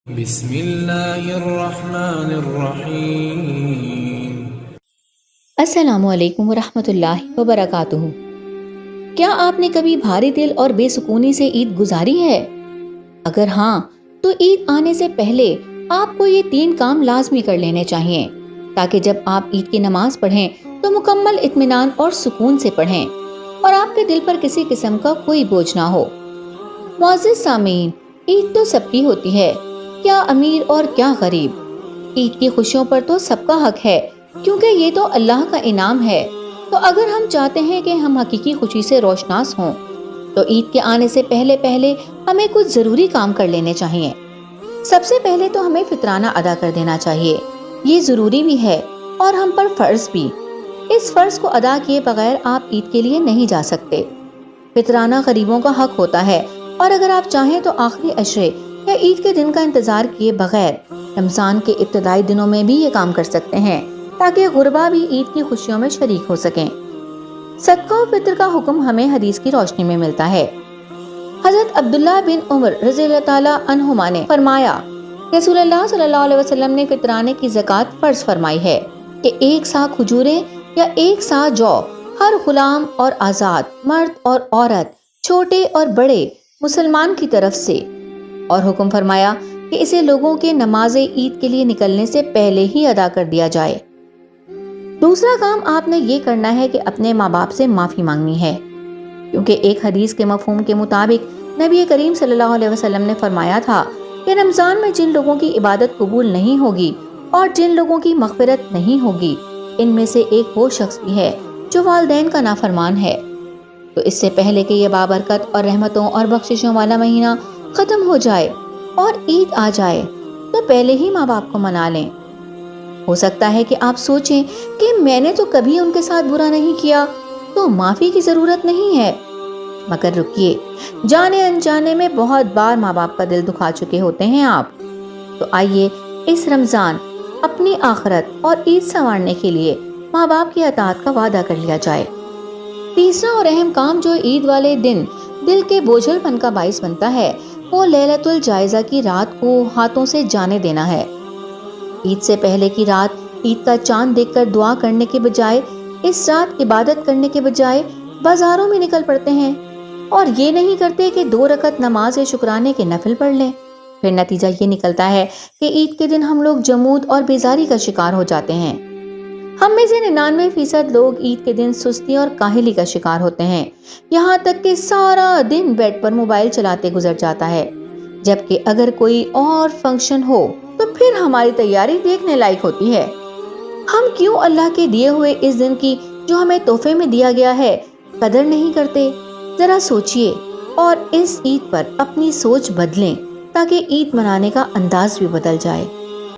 بسم اللہ الرحمن الرحیم۔ السلام علیکم ورحمۃ اللہ وبرکاتہ۔ کیا آپ نے کبھی بھاری دل اور بے سکونی سے عید گزاری ہے؟ اگر ہاں تو عید آنے سے پہلے آپ کو یہ 3 کام لازمی کر لینے چاہیے تاکہ جب آپ عید کی نماز پڑھیں تو مکمل اطمینان اور سکون سے پڑھیں اور آپ کے دل پر کسی قسم کا کوئی بوجھ نہ ہو۔ معزز سامعین، عید تو سب کی ہوتی ہے، کیا امیر اور کیا غریب۔ عید کی خوشیوں پر تو سب کا حق ہے کیونکہ یہ تو اللہ کا انعام ہے۔ تو اگر ہم چاہتے ہیں کہ ہم حقیقی خوشی سے روشناس ہوں تو عید کے آنے سے پہلے ہمیں کچھ ضروری کام کر لینے چاہیے۔ سب سے پہلے تو ہمیں فطرانہ ادا کر دینا چاہیے، یہ ضروری بھی ہے اور ہم پر فرض بھی۔ اس فرض کو ادا کیے بغیر آپ عید کے لیے نہیں جا سکتے۔ فطرانہ غریبوں کا حق ہوتا ہے اور اگر آپ چاہیں تو آخری عشرے یا عید کے دن کا انتظار کیے بغیر رمضان کے ابتدائی دنوں میں بھی یہ کام کر سکتے ہیں تاکہ غربا بھی عید کی خوشیوں میں شریک ہو سکیں۔ صدقہ و فطر کا حکم ہمیں حدیث کی روشنی میں ملتا ہے۔ حضرت عبداللہ بن عمر رضی اللہ تعالیٰ عنہما نے فرمایا، رسول اللہ صلی اللہ علیہ وسلم نے فطرانے کی زکوٰۃ فرض فرمائی ہے کہ 1 سا کھجوریں یا 1 سا جو ہر غلام اور آزاد، مرد اور عورت، چھوٹے اور بڑے مسلمان کی طرف سے، اور حکم فرمایا کہ اسے لوگوں کے نماز عید کے لیے نکلنے سے پہلے ہی ادا کر دیا جائے۔ دوسرا کام آپ نے یہ کرنا ہے کہ اپنے ماں باپ سے معافی مانگنی ہے، کیونکہ ایک حدیث کے مفہوم کے مطابق نبی کریم صلی اللہ علیہ وسلم نے فرمایا تھا کہ رمضان میں جن لوگوں کی عبادت قبول نہیں ہوگی اور جن لوگوں کی مغفرت نہیں ہوگی، ان میں سے ایک وہ شخص بھی ہے جو والدین کا نافرمان ہے۔ تو اس سے پہلے کہ یہ بابرکت اور رحمتوں اور بخششوں والا مہینہ ختم ہو جائے اور عید آ جائے تو پہلے ہی ماں باپ کو منا لیں۔ ہو سکتا ہے کہ آپ سوچیں کہ میں نے تو کبھی ان کے ساتھ برا نہیں کیا تو معافی کی ضرورت نہیں ہے، مگر رکیے، جانے انجانے میں بہت بار ماں باپ کا دل دکھا چکے ہوتے ہیں آپ۔ تو آئیے اس رمضان اپنی آخرت اور عید سنوارنے کے لیے ماں باپ کی اطاعت کا وعدہ کر لیا جائے۔ تیسرا اور اہم کام جو عید والے دن دل کے بوجھل پن کا باعث بنتا ہے وہ لیلۃ الجائزہ کی رات کو ہاتھوں سے جانے دینا ہے۔ عید سے پہلے کی رات عید کا چاند دیکھ کر دعا کرنے کے بجائے، اس رات عبادت کرنے کے بجائے بازاروں میں نکل پڑتے ہیں اور یہ نہیں کرتے کہ 2 رکعت نماز یا شکرانے کے نفل پڑھ لیں۔ پھر نتیجہ یہ نکلتا ہے کہ عید کے دن ہم لوگ جمود اور بیزاری کا شکار ہو جاتے ہیں۔ ہم میں سے 99% لوگ عید کے دن سستی اور کاہلی کا شکار ہوتے ہیں، یہاں تک کہ سارا دن بیڈ پر موبائل چلاتے گزر جاتا ہے، جبکہ اگر کوئی اور فنکشن ہو تو پھر ہماری تیاری دیکھنے لائق ہوتی ہے۔ ہم کیوں اللہ کے دیے ہوئے اس دن کی جو ہمیں تحفے میں دیا گیا ہے قدر نہیں کرتے؟ ذرا سوچئے اور اس عید پر اپنی سوچ بدلیں تاکہ عید منانے کا انداز بھی بدل جائے۔